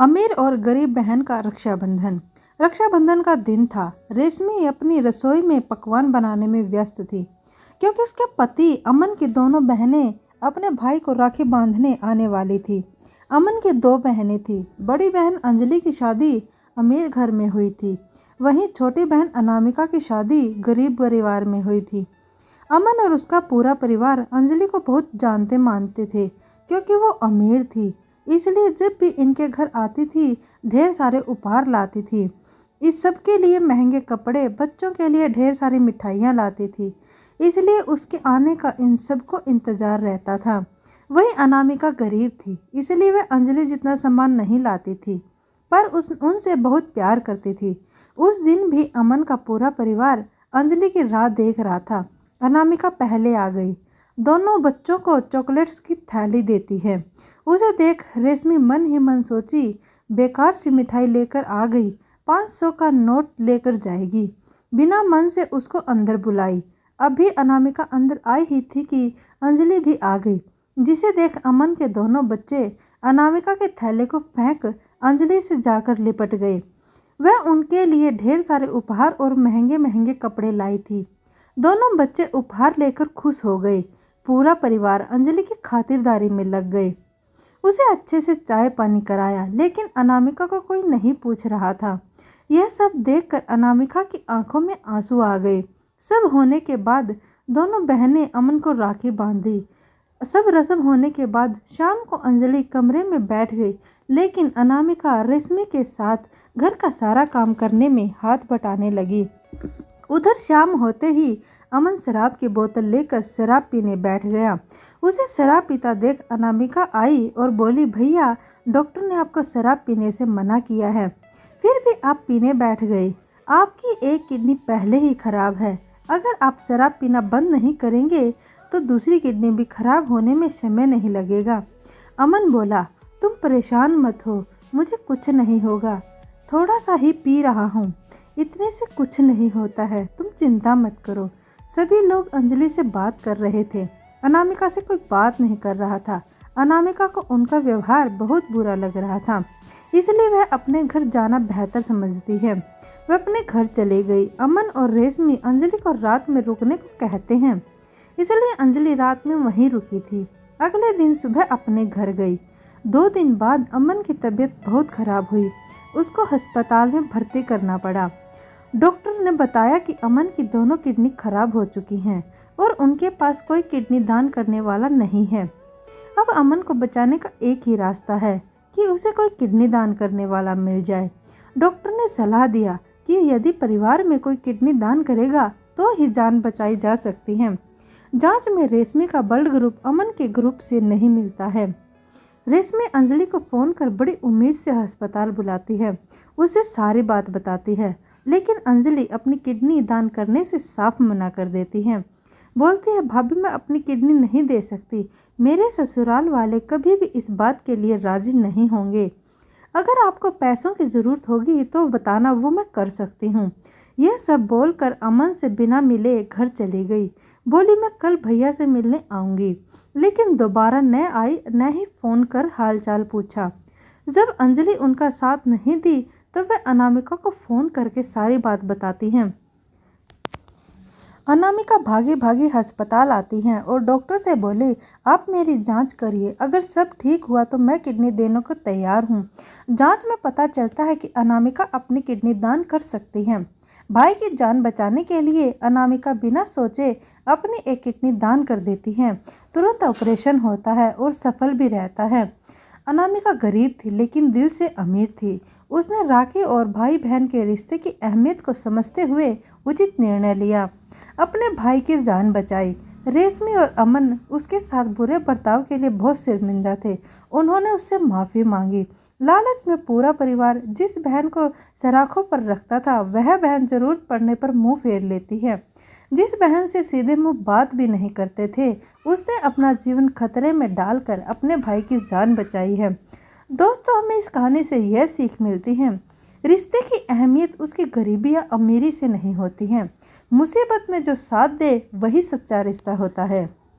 अमीर और गरीब बहन का रक्षाबंधन। रक्षाबंधन का दिन था। रेशमी अपनी रसोई में पकवान बनाने में व्यस्त थी क्योंकि उसके पति अमन की दोनों बहनें अपने भाई को राखी बांधने आने वाली थी। अमन की दो बहनें थी। बड़ी बहन अंजलि की शादी अमीर घर में हुई थी, वहीं छोटी बहन अनामिका की शादी गरीब परिवार में हुई थी। अमन और उसका पूरा परिवार अंजलि को बहुत जानते मानते थे क्योंकि वो अमीर थी, इसलिए जब भी इनके घर आती थी ढेर सारे उपहार लाती थी। इस सब के लिए महंगे कपड़े, बच्चों के लिए ढेर सारी मिठाइयाँ लाती थी, इसलिए उसके आने का इन सबको इंतज़ार रहता था। वहीं अनामिका गरीब थी, इसलिए वह अंजलि जितना सामान नहीं लाती थी, पर उनसे बहुत प्यार करती थी। उस दिन भी अमन का पूरा परिवार अंजलि की राह देख रहा था। अनामिका पहले आ गई, दोनों बच्चों को चॉकलेट्स की थैली देती है। उसे देख रेशमी मन ही मन सोची, बेकार सी मिठाई लेकर आ गई, 500 का नोट लेकर जाएगी। बिना मन से उसको अंदर बुलाई। अभी अनामिका अंदर आई ही थी कि अंजलि भी आ गई, जिसे देख अमन के दोनों बच्चे अनामिका के थैले को फेंक अंजलि से जाकर लिपट गए। वह उनके लिए ढेर सारे उपहार और महंगे महंगे कपड़े लाई थी। दोनों बच्चे उपहार लेकर खुश हो गए। पूरा परिवार अंजलि की खातिरदारी में लग गए। उसे अच्छे से चाय पानी कराया, लेकिन अनामिका को कोई नहीं पूछ रहा था। यह सब देखकर अनामिका की आंखों में आंसू आ गए। सब होने के बाद दोनों बहनें अमन को राखी बांधी। सब रस्म होने के बाद शाम को अंजलि कमरे में बैठ गई, लेकिन अनामिका रेशमी के साथ घर का सारा काम करने में हाथ बटाने लगी। उधर शाम होते ही अमन शराब की बोतल लेकर शराब पीने बैठ गया। उसे शराब पीता देख अनामिका आई और बोली, भैया डॉक्टर ने आपको शराब पीने से मना किया है, फिर भी आप पीने बैठ गए। आपकी एक किडनी पहले ही खराब है, अगर आप शराब पीना बंद नहीं करेंगे तो दूसरी किडनी भी खराब होने में समय नहीं लगेगा। अमन बोला, तुम परेशान मत हो, मुझे कुछ नहीं होगा, थोड़ा सा ही पी रहा हूँ, इतने से कुछ नहीं होता है, तुम चिंता मत करो। सभी लोग अंजलि से बात कर रहे थे, अनामिका से कोई बात नहीं कर रहा था। अनामिका को उनका व्यवहार बहुत बुरा लग रहा था, इसलिए वह अपने घर जाना बेहतर समझती है। वह अपने घर चली गई। अमन और रेशमी अंजलि को रात में रुकने को कहते हैं, इसलिए अंजलि रात में वहीं रुकी थी। अगले दिन सुबह अपने घर गई। 2 दिन बाद अमन की तबीयत बहुत खराब हुई, उसको अस्पताल में भर्ती करना पड़ा। डॉक्टर ने बताया कि अमन की दोनों किडनी खराब हो चुकी हैं और उनके पास कोई किडनी दान करने वाला नहीं है। अब अमन को बचाने का एक ही रास्ता है कि उसे कोई किडनी दान करने वाला मिल जाए। डॉक्टर ने सलाह दिया कि यदि परिवार में कोई किडनी दान करेगा तो ही जान बचाई जा सकती है। जांच में रेशमी का ब्लड ग्रुप अमन के ग्रुप से नहीं मिलता है। रेशमी अंजलि को फ़ोन कर बड़ी उम्मीद से अस्पताल बुलाती है, उसे सारी बात बताती है, लेकिन अंजलि अपनी किडनी दान करने से साफ मना कर देती है। बोलती है, भाभी मैं अपनी किडनी नहीं दे सकती, मेरे ससुराल वाले कभी भी इस बात के लिए राजी नहीं होंगे। अगर आपको पैसों की ज़रूरत होगी तो बताना, वो मैं कर सकती हूँ। यह सब बोलकर अमन से बिना मिले घर चली गई। बोली, मैं कल भैया से मिलने आऊँगी, लेकिन दोबारा न आई, न ही फ़ोन कर हालचाल पूछा। जब अंजलि उनका साथ नहीं दी तब वह अनामिका को फ़ोन करके सारी बात बताती हैं। अनामिका भागी भागी अस्पताल आती हैं और डॉक्टर से बोली, आप मेरी जांच करिए, अगर सब ठीक हुआ तो मैं किडनी देने को तैयार हूँ। जांच में पता चलता है कि अनामिका अपनी किडनी दान कर सकती हैं। भाई की जान बचाने के लिए अनामिका बिना सोचे अपनी एक किडनी दान कर देती हैं। तुरंत ऑपरेशन होता है और सफल भी रहता है। अनामिका गरीब थी लेकिन दिल से अमीर थी। उसने राखी और भाई बहन के रिश्ते की अहमियत को समझते हुए उचित निर्णय लिया, अपने भाई की जान बचाई। रेशमी और अमन उसके साथ बुरे बर्ताव के लिए बहुत शर्मिंदा थे। उन्होंने उससे माफ़ी मांगी। लालच में पूरा परिवार जिस बहन को सराखों पर रखता था, वह बहन जरूरत पड़ने पर मुंह फेर लेती है। जिस बहन से सीधे मुंह बात भी नहीं करते थे, उसने अपना जीवन खतरे में डालकर अपने भाई की जान बचाई है। दोस्तों, हमें इस कहानी से यह सीख मिलती है, रिश्ते की अहमियत उसकी गरीबी या अमीरी से नहीं होती है। मुसीबत में जो साथ दे वही सच्चा रिश्ता होता है।